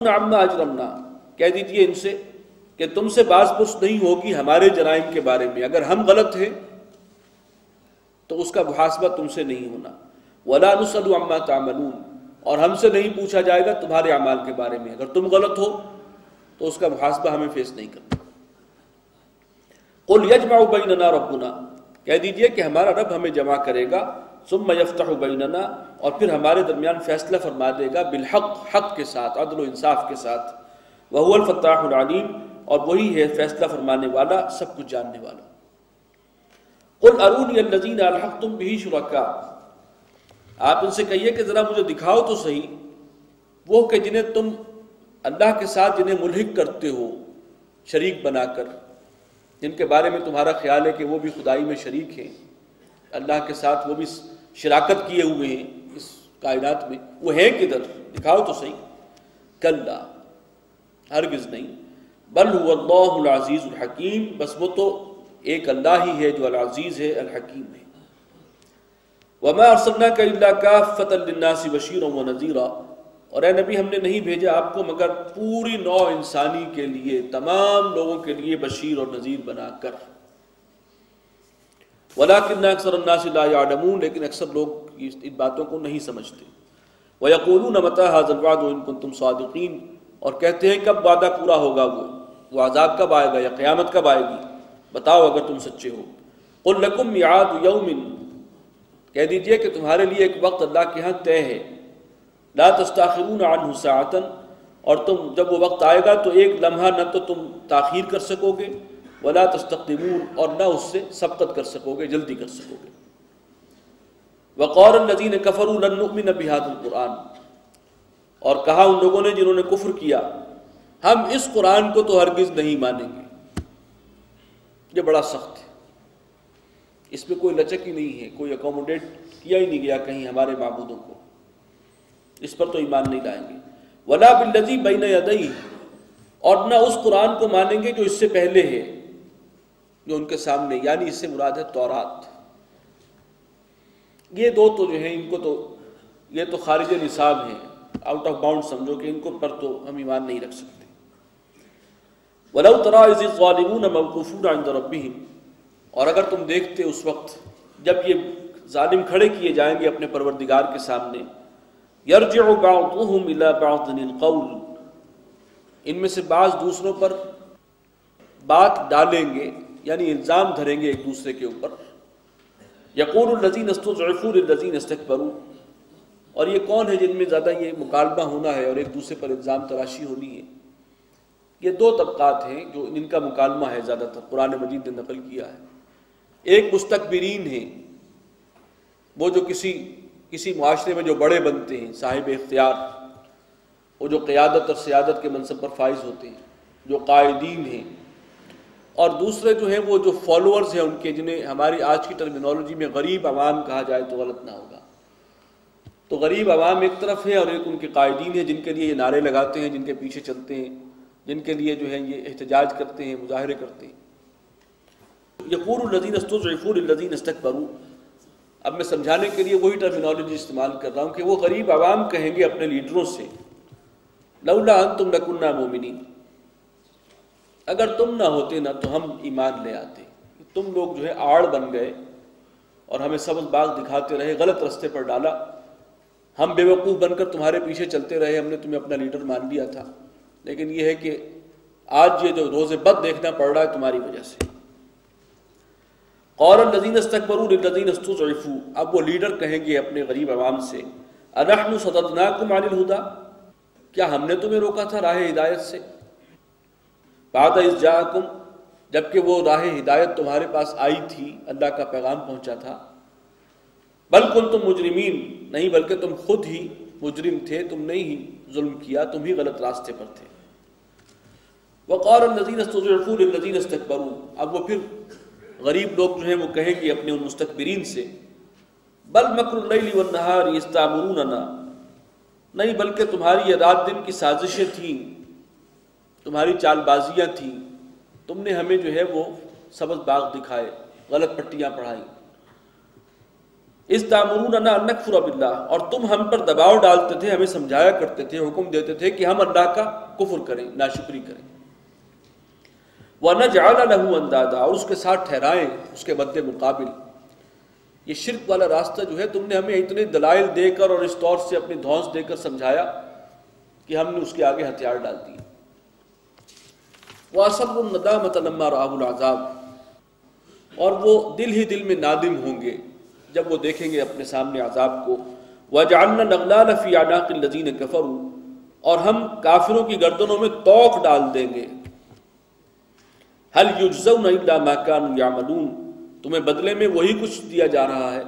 عما اجرمنا، کہہ دیجئے ان سے کہ تم سے باز پرس نہیں ہوگی ہمارے جرائم کے بارے میں، اگر ہم غلط ہیں تو اس کا محاسبہ تم سے نہیں ہونا. ولا نسأل عما تعملون، اور ہم سے نہیں پوچھا جائے گا تمہارے اعمال کے بارے میں، اگر تم غلط ہو تو اس کا محاسبہ ہمیں فیس نہیں کرنا. قل یجمع بیننا ربنا، کہہ دیجئے کہ ہمارا رب ہمیں جمع کرے گا، ثم یفتح بیننا، اور پھر ہمارے درمیان فیصلہ فرما دے گا، بالحق، حق کے ساتھ، عدل و انصاف کے ساتھ. وہو الفتاح العلیم، اور وہی ہے فیصلہ فرمانے والا، سب کچھ جاننے والا. قل ارونی الذین الحقتم بہ شرکاء، آپ ان سے کہیے کہ ذرا مجھے دکھاؤ تو صحیح وہ کہ جنہیں تم اللہ کے ساتھ جنہیں ملحق کرتے ہو شریک بنا کر، جن کے بارے میں تمہارا خیال ہے کہ وہ بھی خدائی میں شریک ہیں، اللہ کے ساتھ وہ بھی شراکت کیے ہوئے ہیں اس کائنات میں، وہ ہیں کدھر؟ دکھاؤ تو صحیح. کلا، ہرگز نہیں. بل هو اللہ العزیز الحکیم، بس وہ تو ایک اللہ ہی ہے جو العزیز ہے، الحکیم ہے. وما ارسلناک الا کافۃ للناس بشیرا ونذیرا، اور اے نبی ہم نے نہیں بھیجا آپ کو مگر پوری نوع انسانی کے لیے، تمام لوگوں کے لیے بشیر اور نذیر بنا کر. ولیکن اکثر الناس لا یعلمون، لیکن اکثر لوگ ان باتوں کو نہیں سمجھتے. ویقولون متی ھذا الوعد ان کنتم صادقین، اور کہتے ہیں کب وعدہ پورا ہوگا، وہ عذاب کب آئے گا یا قیامت کب آئے گی، بتاؤ اگر تم سچے ہو. قل لکم میعاد یوم، کہہ دیجئے کہ تمہارے لیے ایک وقت اللہ کے ہاں طے ہے. لا تستاخرون عنہ ساعتا، اور تم جب وہ وقت آئے گا تو ایک لمحہ نہ تو تم تاخیر کر سکو گے، ولا تستقدمون، اور نہ اس سے سبقت کر سکو گے، جلدی کر سکو گے. وقال الذین کفروا لن نؤمن بهذا القرآن، اور کہا ان لوگوں نے جنہوں نے کفر کیا، ہم اس قرآن کو تو ہرگز نہیں مانیں گے. یہ بڑا سخت ہے، اس میں کوئی لچک ہی نہیں ہے، کوئی اکوموڈیٹ کیا ہی نہیں گیا کہیں ہمارے معبودوں کو، اس پر تو ایمان نہیں لائیں گے. ولا بالذی بین یدیہ، اور نہ اس قرآن کو مانیں گے جو اس سے پہلے ہے، جو ان کے سامنے، یعنی اس سے مراد ہے تورات. یہ دو تو جو ہیں ان کو تو یہ تو خارج نصاب ہیں، آؤٹ آف باؤنڈ سمجھو کہ ان کو پر تو ہم ایمان نہیں رکھ سکتے. وَلَوْ تَرَىٰ إِذِ الظَّالِمُونَ مَوْقُوفُونَ عِندَ رَبِّهِمْ، اور اگر تم دیکھتے اس وقت جب یہ ظالم کھڑے کیے جائیں گے اپنے پروردگار کے سامنے، يَرْجِعُ بَعْضُهُمْ إِلَىٰ بَعْضٍ الْقَوْلِ، ان میں سے بعض دوسروں پر بات ڈالیں گے، یعنی الزام دھریں گے ایک دوسرے کے اوپر. يَقُولُ الَّذِينَ اسْتُضْعِفُوا لِلَّذِينَ اسْتَكْبَرُوا، اور یہ کون ہے جن میں زیادہ یہ مکالمہ ہونا ہے اور ایک دوسرے پر الزام تراشی ہونی ہے. یہ دو طبقات ہیں جو ان کا مکالمہ ہے، زیادہ تر قرآن مجید نے نقل کیا ہے. ایک مستکبرین ہیں، وہ جو کسی معاشرے میں جو بڑے بنتے ہیں، صاحب اختیار، وہ جو قیادت اور سیادت کے منصب پر فائز ہوتے ہیں، جو قائدین ہیں. اور دوسرے جو ہیں وہ جو فالوورز ہیں ان کے، جنہیں ہماری آج کی ٹرمینالوجی میں غریب عوام کہا جائے تو غلط نہ ہوگا. تو غریب عوام ایک طرف ہے اور ایک ان کے قائدین ہیں جن کے لیے یہ نعرے لگاتے ہیں، جن کے پیچھے چلتے ہیں، جن کے لیے جو ہے یہ احتجاج کرتے ہیں، مظاہرے کرتے ہیں. یقول الذین استضعفوا للذین استکبروا، اب میں سمجھانے کے لیے وہی ٹرمینالوجی استعمال کر رہا ہوں کہ وہ غریب عوام کہیں گے اپنے لیڈروں سے، لولا انتم لکنا مومنین، اگر تم نہ ہوتے نا تو ہم ایمان لے آتے. تم لوگ جو ہے آڑ بن گئے اور ہمیں سبز باغ دکھاتے رہے، غلط رستے پر ڈالا، ہم بے وقوف بن کر تمہارے پیچھے چلتے رہے، ہم نے تمہیں اپنا لیڈر مان لیا تھا. لیکن یہ ہے کہ آج یہ جو روز بد دیکھنا پڑ رہا ہے تمہاری وجہ سے. قال الذین استکبروا للذین استضعفوا، اب وہ لیڈر کہیں گے اپنے غریب عوام سے، انحن صددناکم عن الہدی، کیا ہم نے تمہیں روکا تھا راہ ہدایت سے؟ بعد اذ جاءکم، جبکہ وہ راہ ہدایت تمہارے پاس آئی تھی، اللہ کا پیغام پہنچا تھا. بل کنتم مجرمین، نہیں بلکہ تم خود ہی مجرم تھے، تم نے ہی ظلم کیا، تم ہی غلط راستے پر تھے. وقال الذین استضعفوا للذین استکبروا، اب وہ پھر غریب لوگ جو ہیں وہ کہیں گے اپنے ان مستکبرین سے، بل مکر اللیل والنہار اذ تأمروننا، نہیں بلکہ تمہاری یہ رات دن کی سازشیں تھیں، تمہاری چال بازیاں تھیں، تم نے ہمیں جو ہے وہ سبز باغ دکھائے، غلط پٹیاں پڑھائیں. اذ تأمروننا ان نکفر باللہ، اور تم ہم پر دباؤ ڈالتے تھے، ہمیں سمجھایا کرتے تھے، حکم دیتے تھے کہ ہم اللہ کا کفر کریں، ناشکری کریں، وَنَجْعَلَ لَهُ أَنْدَادًا، اور اس کے ساتھ ٹھہرائیں اس کے مد مقابل۔ یہ شرک والا راستہ جو ہے تم نے ہمیں اتنے دلائل دے کر اور اس طور سے اپنی دھونس دے کر سمجھایا کہ ہم نے اس کے آگے ہتھیار ڈال دیے۔ وَأَسَرُّوا النَّدَامَةَ لَمَّا رَأَوُا الْعَذَابَ، اور وہ دل ہی دل میں نادم ہوں گے جب وہ دیکھیں گے اپنے سامنے عذاب کو۔ وَجَعَلْنَا الْأَغْلَالَ فِي أَعْنَاقِ الَّذِينَ كَفَرُوا، اور ہم کافروں کی گردنوں میں طوق ڈال دیں گے۔ هَلْ يُجْزَوْنَ إِلَّا مَا كَانُوا يَعْمَلُونَ، تمہیں بدلے میں وہی کچھ دیا جا رہا ہے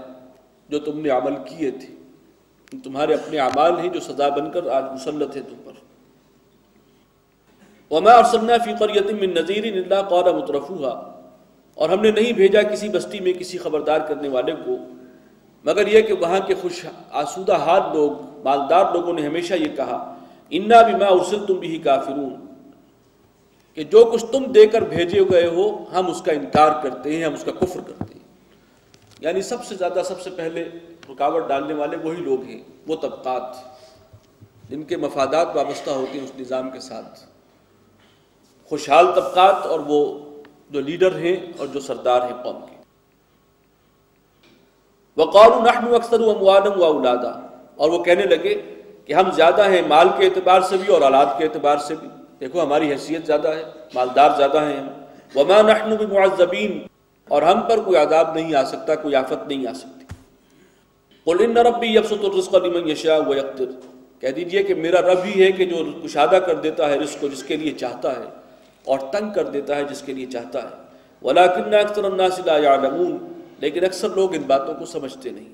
جو تم نے عمل کیے تھے، تمہارے اپنے اعمال ہیں جو سزا بن کر آج مسلط ہے تم پر۔ وَمَا أَرْسَلْنَا فِي قَرْيَةٍ مِّن نَذِيرٍ إِلَّا قَالَ مُتْرَفُوهَا، اور ہم نے نہیں بھیجا کسی بستی میں کسی خبردار کرنے والے کو مگر یہ کہ وہاں کے خوش آسودہ حال لوگ، مالدار لوگوں نے ہمیشہ یہ کہا، اِنَّا بِمَا أُرْسِلْتُمْ بِهِ كَافِرُونَ، کہ جو کچھ تم دے کر بھیجے گئے ہو ہم اس کا انکار کرتے ہیں، ہم اس کا کفر کرتے ہیں۔ یعنی سب سے زیادہ سب سے پہلے رکاوٹ ڈالنے والے وہی لوگ ہیں، وہ طبقات جن کے مفادات وابستہ ہوتے ہیں اس نظام کے ساتھ، خوشحال طبقات اور وہ جو لیڈر ہیں اور جو سردار ہیں قوم کے۔ وَقَالُوا نَحْنُ أَكْثَرُ أَمْوَالًا وَأَوْلَادًا، اور وہ کہنے لگے کہ ہم زیادہ ہیں مال کے اعتبار سے بھی اور اولاد کے اعتبار سے بھی، دیکھو ہماری حیثیت زیادہ ہے، مالدار زیادہ ہیں ہم۔ وَمَا نَحْنُ بِمُعَذَّبِينَ، اور ہم پر کوئی عذاب نہیں آ سکتا، کوئی آفت نہیں آ سکتی۔ قُلْ إِنَّ رَبِّي يَبْسُطُ الرِّزْقَ لِمَن يَشَاءُ وَيَقْدِرُ، کہہ دیجئے کہ میرا رب ہی ہے کہ جو کشادہ کر دیتا ہے رزق کو جس کے لیے چاہتا ہے اور تنگ کر دیتا ہے جس کے لیے چاہتا ہے۔ وَلَٰكِنَّ أَكْثَرَ النَّاسِ لَا يَعْلَمُونَ، لیکن اکثر لوگ ان باتوں کو سمجھتے نہیں۔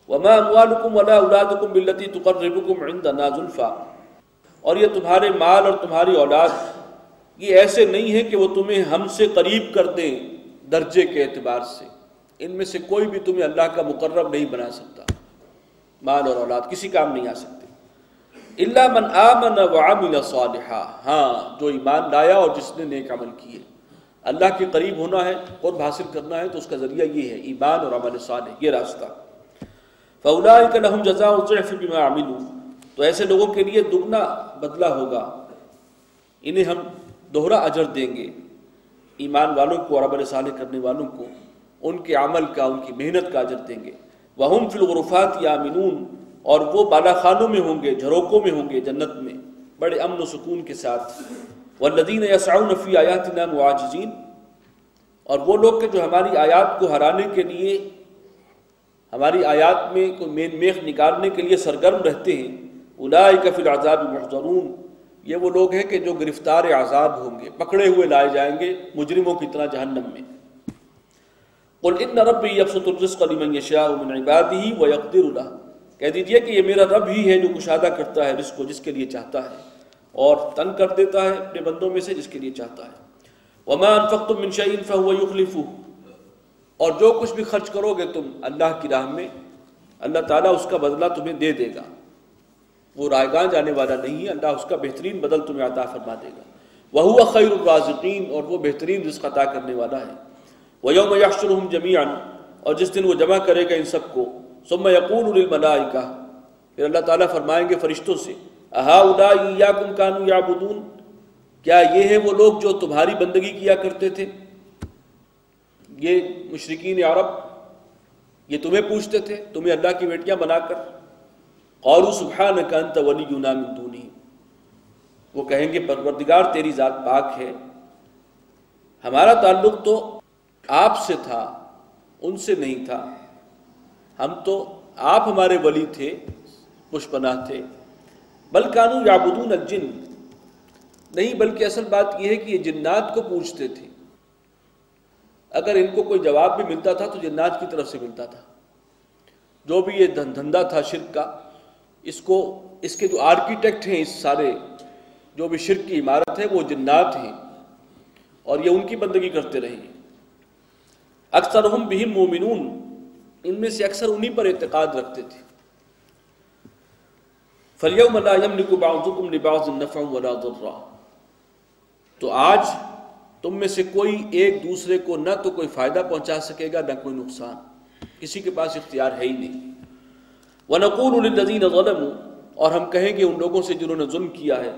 وَمَا أَمْوَالُكُمْ وَلَا أَوْلَادُكُمْ بِالَّتِي تُقَرِّبُكُمْ عِندَنَا زُلْفَىٰ، اور یہ تمہارے مال اور تمہاری اولاد یہ ایسے نہیں ہیں کہ وہ تمہیں ہم سے قریب کر دیں درجے کے اعتبار سے، ان میں سے کوئی بھی تمہیں اللہ کا مقرب نہیں بنا سکتا، مال اور اولاد کسی کام نہیں آ سکتے۔ إِلَّا مَنْ آمَنَ وَعَمِلَ صَالِحًا، ہاں جو ایمان لایا اور جس نے نیک عمل کیے۔ اللہ کے قریب ہونا ہے، قرب حاصل کرنا ہے تو اس کا ذریعہ یہ ہے ایمان اور عمل صالح، یہ راستہ۔ فَأُولَٰئِكَ لَهُمْ جَزَاءُ الضِّعْفِ بِمَا عَمِلُوا، تو ایسے لوگوں کے لیے دگنا بدلہ ہوگا، انہیں ہم دوہرا اجر دیں گے، ایمان والوں کو اور عمل صالح کرنے والوں کو ان کے عمل کا، ان کی محنت کا اجر دیں گے۔ وَهُمْ فِي الْغُرُفَاتِ آمِنُونَ، اور وہ بالا خانوں میں ہوں گے، جھروکوں میں ہوں گے جنت میں، بڑے امن و سکون کے ساتھ۔ وَالَّذِينَ يَسْعَوْنَ فِي آيَاتِنَا مُعَاجِزِينَ، اور وہ لوگ کہ جو ہماری آیات کو ہرانے کے لیے، ہماری آیات میں کوئی مین میخ نکالنے کے لیے سرگرم رہتے ہیں۔ اولئک فی العذاب محضرون، یہ وہ لوگ ہیں کہ جو گرفتار عذاب ہوں گے، پکڑے ہوئے لائے جائیں گے مجرموں کی طرح جہنم میں۔ قل ان ربی یبسط الرزق لمن یشاء من عبادہ ویقدر لہ، کہہ دیجئے کہ یہ میرا رب ہی ہے جو کشادہ کرتا ہے رزق کو جس کے لیے چاہتا ہے اور تنگ کر دیتا ہے اپنے بندوں میں سے جس کے لیے چاہتا ہے۔ وما انفقتم من شیء فهو یخلفہ، اور جو کچھ بھی خرچ کرو گے تم اللہ کی راہ میں، اللہ تعالیٰ اس کا بدلہ تمہیں دے دے گا، وہ رائے گاں جانے والا نہیں ہے، اللہ اس کا بہترین بدل تمہیں عطا فرما دے گا۔ وہو خیر الرازقین، اور وہ بہترین رزق عطا کرنے والا ہے۔ ویوم یحشرہم جمیعا، اور جس دن وہ جمع کرے گا ان سب کو، ثم یقول للملائکہ، پھر اللہ تعالیٰ فرمائیں گے فرشتوں سے، اہؤلاء ایاکم کانوا یعبدون، کیا یہ ہیں وہ لوگ جو تمہاری بندگی کیا کرتے تھے؟ یہ مشرکین عرب یہ تمہیں پوچھتے تھے، تمہیں اللہ کی بیٹیاں بنا کر؟ قالوا سبحانک انت ولینا من دونہم، وہ کہیں گے پروردگار تیری ذات پاک ہے، ہمارا تعلق تو آپ سے تھا، ان سے نہیں تھا، ہم تو آپ ہمارے ولی تھے، پشپناہ تھے۔ بل کانوا یعبدون الجن، نہیں بلکہ اصل بات یہ ہے کہ یہ جنات کو پوچھتے تھے، اگر ان کو کوئی جواب بھی ملتا تھا تو جنات کی طرف سے ملتا تھا۔ جو بھی یہ دھندا تھا شرک کا، اس کے جو آرکیٹیکٹ ہیں اس سارے جو بھی شرک کی عمارت ہے وہ جنات ہیں، اور یہ ان کی بندگی کرتے رہے ہیں۔ اکثرہم بہم مومنون، ان میں سے اکثر انہی پر اعتقاد رکھتے تھے۔ فَالْيَوْمَ لَا يَمْلِكُ بَعْضُكُمْ لِبَعْضٍ نَفْعًا وَلَا ضَرًّا، تو آج تم میں سے کوئی ایک دوسرے کو نہ تو کوئی فائدہ پہنچا سکے گا نہ کوئی نقصان۔ کسی کے پاس اختیار ہے ہی نہیں۔ وَنَقُولُ لِلَّذِينَ ظَلَمُوا، اور ہم کہیں گے ان لوگوں سے جنہوں نے ظلم کیا ہے،